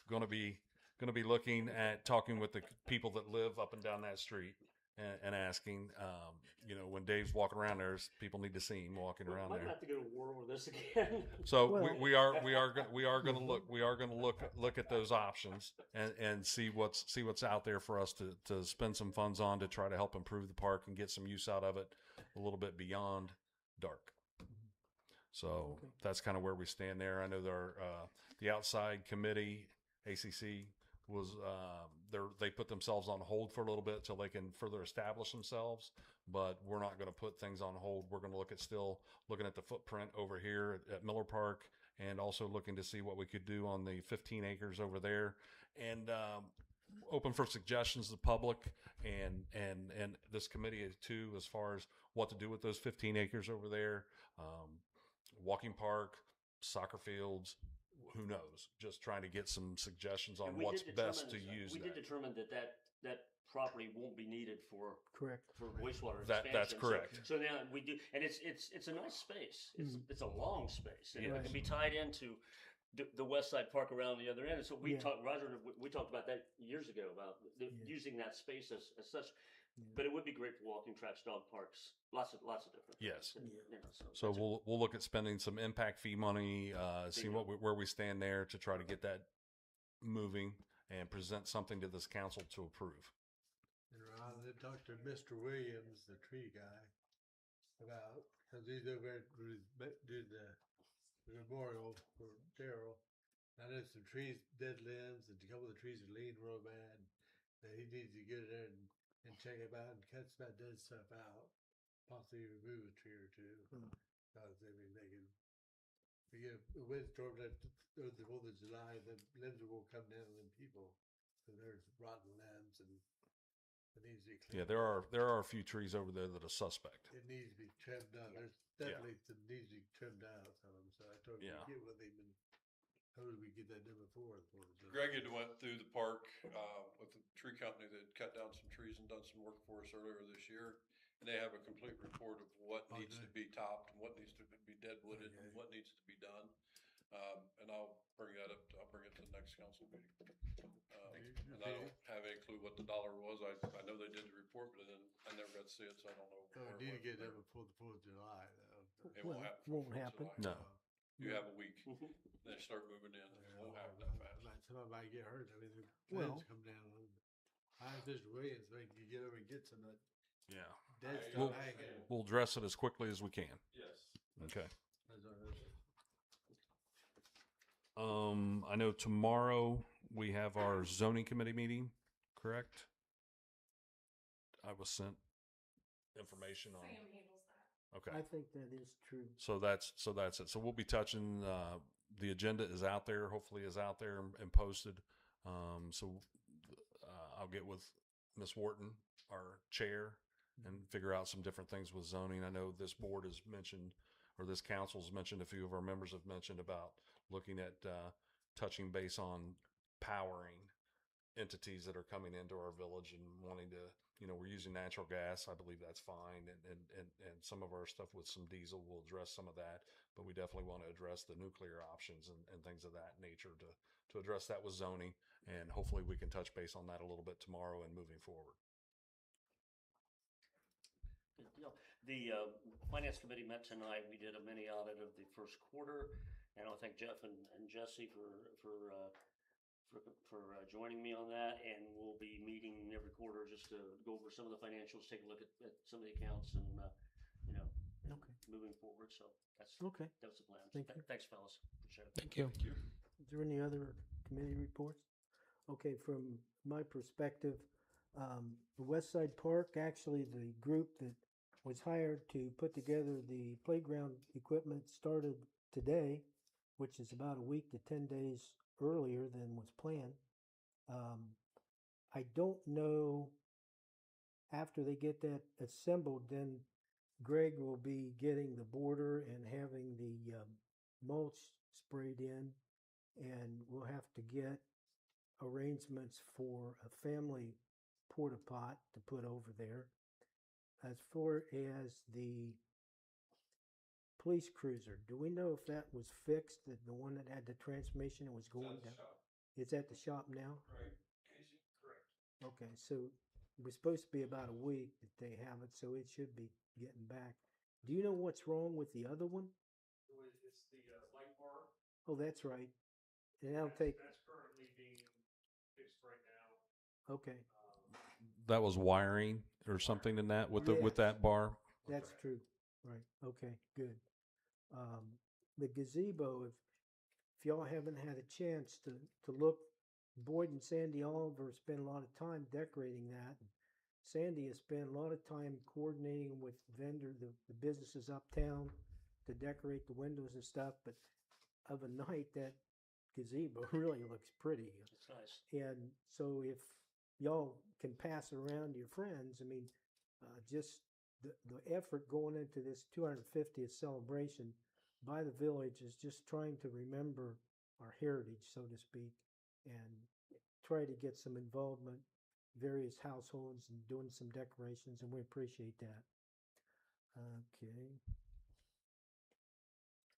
Going to be looking at talking with the people that live up and down that street and asking. You know, when Dave's walking around, there's people need to see him walking around Might there. have to go to war with this again. So Well- we are going to look at those options and see what's out there for us to spend some funds on to try to help improve the park and get some use out of it a little bit beyond dark. So Okay. that's kind of where we stand there. I know the outside committee, ACC, was they put themselves on hold for a little bit till they can further establish themselves. But we're not going to put things on hold. We're going to looking at the footprint over here at Miller Park, and also looking to see what we could do on the 15 acres over there, and open for suggestions to the public and this committee too, as far as what to do with those 15 acres over there. Walking park, soccer fields, who knows? Just trying to get some suggestions on And we what's did best to determine- use We that. did determine that property won't be needed for Correct. wastewater That's expansion. correct. So now we do, and it's a nice space. It's a long space, and it Yes. can be tied into the West Side Park around the other end. And so we Yeah. talked, Roger, we talked about that years ago about using that space as such. But it would be great for walking tracks, dog parks, lots of different. Yes. things, you know, So that's we'll look at spending some impact fee money, see Bingo. where we stand there to try to get that moving and present something to this council to approve. And Ron, then talk to Mr. Williams, the tree guy, about, cause he's over there do the memorial for Daryl. I know some trees, dead limbs, and a couple of the trees are leaning real bad. That he needs to get in there and check it out and cut some of that dead stuff out. Possibly remove a tree or two. Cause I mean, they can, we get a windstorm that, or the 4th of July, the limbs will come down on them people. So there's rotten limbs and it needs to be cleaned. Yeah, there are a few trees over there that are suspect. It needs to be trimmed out. There's definitely some needs to be trimmed out. Some of them. So I told him Yeah. to get with him and hopefully we get that done before the 4th of July. Greg had went through the park with the tree company that cut down some trees and done some work for us earlier this year. And they have a complete report of what Oh, needs to good. be topped and what needs to be dead wooded and Okay. what needs to be done. And I'll bring that up. I'll bring it to the next council meeting. And I don't have any clue what the dollar was. I know they did the report, but then I never got to see it, so I don't know. So where we it need to went get from that there. before the 4th of July though. It Well, won't happen. won't before happen. July. No. You have a week. They start moving in. It won't happen that fast. Somebody might get hurt. I mean, the Well- limbs come down a little bit. I asked Mr. Williams, maybe you get over and get some of that Yeah. dead We'll- stuff hanging. We'll address it as quickly as we can. Yes. Okay. That's all right. I know tomorrow we have our zoning committee meeting, correct? I was sent information on. Sam handles that. Okay. I think that is true. So that's it. So we'll be touching, the agenda is out there, hopefully is out there and posted. I'll get with Ms. Wharton, our chair, and figure out some different things with zoning. I know this board has mentioned, or this council's mentioned, a few of our members have mentioned about looking at, touching base on powering entities that are coming into our village and wanting to, we're using natural gas. I believe that's fine. And some of our stuff with some diesel will address some of that, but we definitely want to address the nuclear options and things of that nature to address that with zoning. And hopefully we can touch base on that a little bit tomorrow and moving forward. Good deal. The finance committee met tonight. We did a mini audit of the first quarter, and I want to thank Jeff and Jesse for joining me on that. And we'll be meeting every quarter just to go over some of the financials, take a look at some of the accounts, and Okay. moving forward. So that's Okay. that was the plan. Thank you. Thanks, fellas. Appreciate it. Thank you. Is there any other committee reports? Okay, from my perspective, the West Side Park, actually the group that was hired to put together the playground equipment started today, which is about a week to 10 days earlier than was planned. I don't know, after they get that assembled, then Greg will be getting the border and having the mulch sprayed in, and we'll have to get arrangements for a family porta pot to put over there. As far as the police cruiser, do we know if that was fixed, the one that had the transmission and was going down? It's at the shop now? Right, Casey, correct. Okay, so It was supposed to be about a week that they have it, so it should be getting back. Do you know what's wrong with the other one? It's the light bar. Oh, that's right. And that'll take, That's currently being fixed right now. okay, That was wiring or something in that with the with Yes. that bar. that's true. Right, okay, good. The gazebo, if y'all haven't had a chance to look, Boyd and Sandy Oliver spent a lot of time decorating that. Sandy has spent a lot of time coordinating with the businesses uptown to decorate the windows and stuff, but of a night, that gazebo really looks pretty. It's nice. And so if y'all can pass it around to your friends, I mean, just the effort going into this 250th celebration by the village is just trying to remember our heritage, so to speak, and try to get some involvement, various households, and doing some decorations, and we appreciate that. Okay.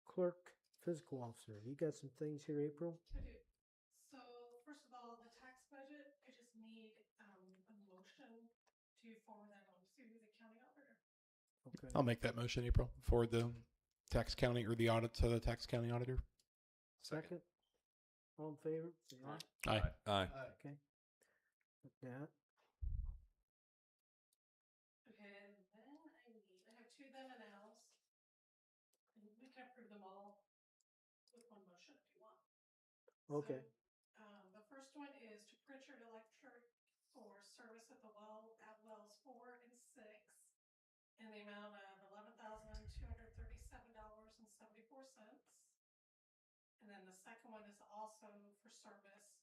Clerk, fiscal officer, you got some things here, April? I do. So first of all, the tax budget, I just need a motion to forward that on to the county auditor. Okay. I'll make that motion, April, for the tax county or the audit to the tax county auditor. Second? All in favor? Say aye. Aye. Aye. Okay. With that, Okay, and then I have two then and nows. And we can approve them all with one motion if you want. okay. So, the first one is to Pritchard Electric for service at the well, at wells 4 and 6 in the amount of $11,237.74. And then the second one is also for service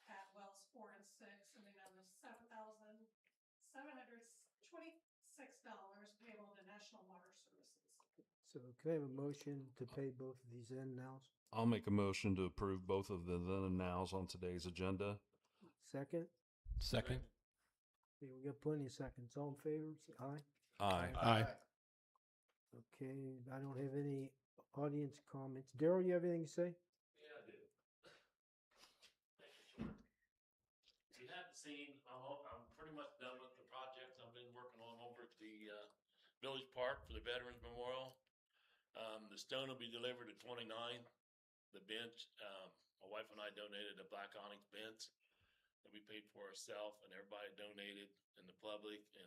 at wells 4 and 6 in the amount of $7,726 payable to National Water Services. So can I have a motion to pay both of these in nows? I'll make a motion to approve both of the then and nows on today's agenda. Second? Second. Okay, we got plenty of seconds. All in favor? Say aye. Aye. Aye. Okay, I don't have any audience comments. Daryl, you have anything to say? Yeah, I do. If you haven't seen, I'm pretty much done with the projects I've been working on over at the Village Park for the Veterans Memorial. The stone will be delivered at 29. The bench, my wife and I donated a black onyx bench that we paid for ourselves, and everybody donated, and the public and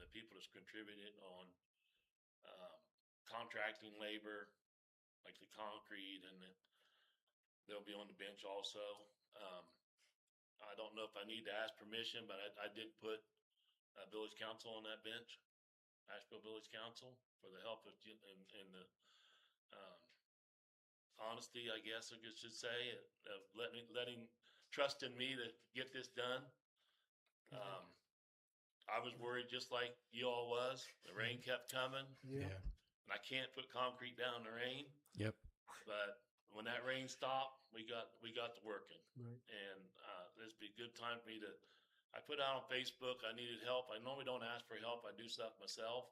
the people that's contributed on contracting labor, like the concrete, and they'll be on the bench also. I don't know if I need to ask permission, but I did put Village Council on that bench, Asheville Village Council, for the help of and the honesty, I guess I should say, of letting trust in me to get this done. I was worried just like you all was. The rain kept coming, Yeah. and I can't put concrete down in the rain. Yep. But when that rain stopped, we got to working, Right. and this would be a good time for me to. I put out on Facebook I needed help. I normally don't ask for help. I do stuff myself,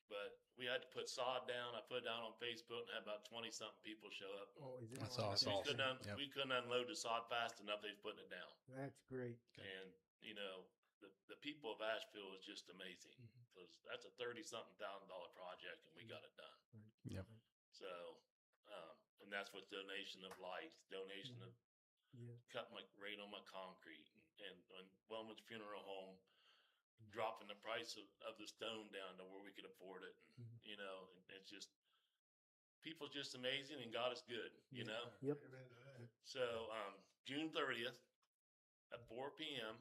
but we had to put sod down. I put it down on Facebook and had about 20-something people show up. Oh, is that That's right? awesome. Yep. We couldn't unload the sod fast enough. They was putting it down, That's great. and the people of Asheville is just amazing because that's a $30-something-thousand project, and we got it done. Yep. So, and that's with donation of lights, donation of Yeah. cut my rate on my concrete, and Wellman's Funeral Home dropping the price of the stone down to where we could afford it. And, and it's just people's just amazing, and God is good. Yep. So June 30th at 4 p.m.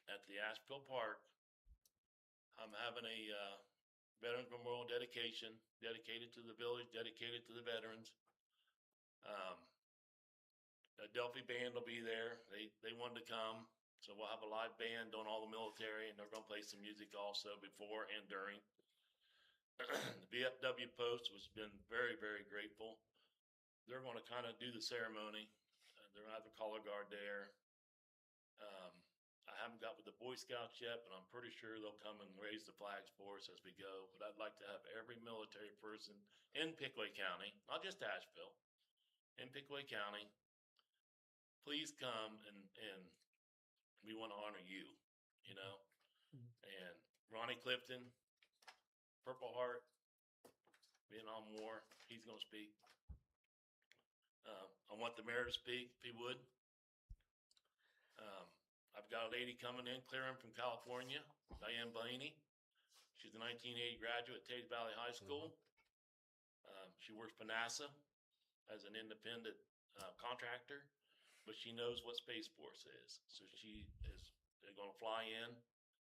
at the Asheville Park, I'm having a Veterans Memorial dedication, dedicated to the village, dedicated to the veterans. The Delphi band will be there. They wanted to come, so we'll have a live band on all the military, and they're going to play some music also before and during. The VFW Post has been very, very grateful. They're going to kind of do the ceremony. They're going to have the color guard there. I haven't got with the Boy Scouts yet, but I'm pretty sure they'll come and raise the flags for us as we go. But I'd like to have every military person in Pickaway County, not just Asheville, in Pickaway County, please come and we want to honor you. you know. And Ronnie Clifton, Purple Heart, Vietnam War, he's going to speak. I want the mayor to speak, if he would. I've got a lady coming in, clearing from California, Diane Blaney. She's a 1980 graduate at Tays Valley High School. She works for NASA as an independent contractor, but she knows what Space Force is. So they're going to fly in,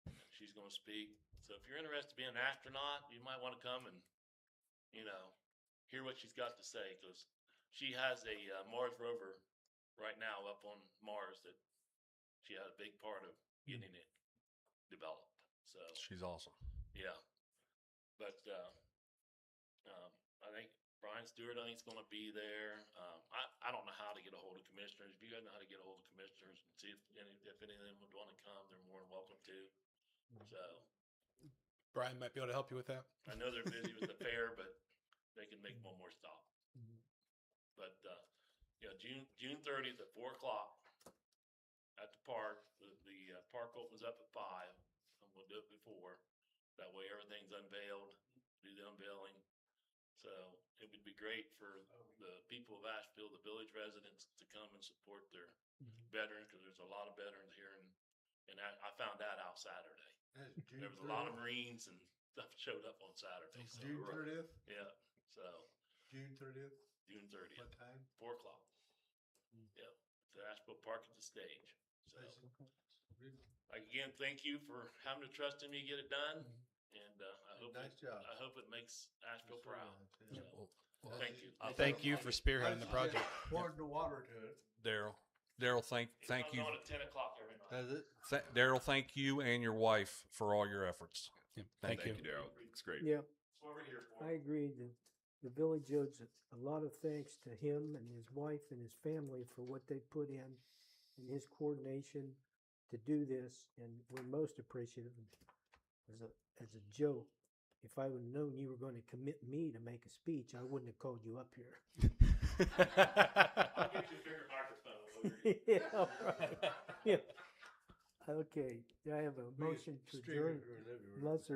and she's going to speak. So if you're interested in being an astronaut, you might want to come and, you know, hear what she's got to say, because she has a Mars rover right now up on Mars that she had a big part of getting it developed. So She's awesome. yeah, but I think Brian Stewart, I think, is going to be there. I don't know how to get a hold of commissioners. If you guys know how to get a hold of commissioners and see if any of them would want to come, they're more than welcome to. So Brian might be able to help you with that. I know they're busy with the fair, but they can make one more stop. But yeah, June 30th at 4 o'clock at the park. The park opens up at 5, and we'll do it before. That way everything's unveiled, do the unveiling. So it would be great for the people of Asheville, the village residents, to come and support their veterans, because there's a lot of veterans here, and I found that out Saturday. There was a lot of Marines and stuff showed up on Saturday. So, June 30th? yeah. So June 30th? June 30th. What time? 4 o'clock. Yep. The Asheville Park at the stage. So again, thank you for having the trust in me to get it done. And I hope Nice job. I hope it makes Asheville proud. Yeah. So, thank you. Thank you for spearheading the project. Poured the water to it. Daryl, thank It's you. on at 10 o'clock every night. Does it? Daryl, thank you and your wife for all your efforts. Yeah, thank you. Thank you, Daryl. It's great. Yeah, That's what we're here for. I agree. The village owes a lot of thanks to him and his wife and his family for what they put in and his coordination to do this. And we're most appreciative. As a joke, if I would have known you were going to commit me to make a speech, I wouldn't have called you up here. I'll get you a bigger microphone over here. Yeah, right. Yeah. Okay, do I have a motion to adjourn? Unless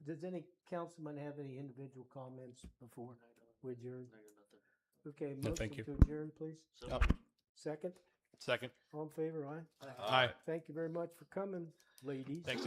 does any councilman have any individual comments before we adjourn? Okay, No, motion thank you. to adjourn, please. Second, Second. all in favor, aye? Aye. Thank you very much for coming, ladies. Thanks,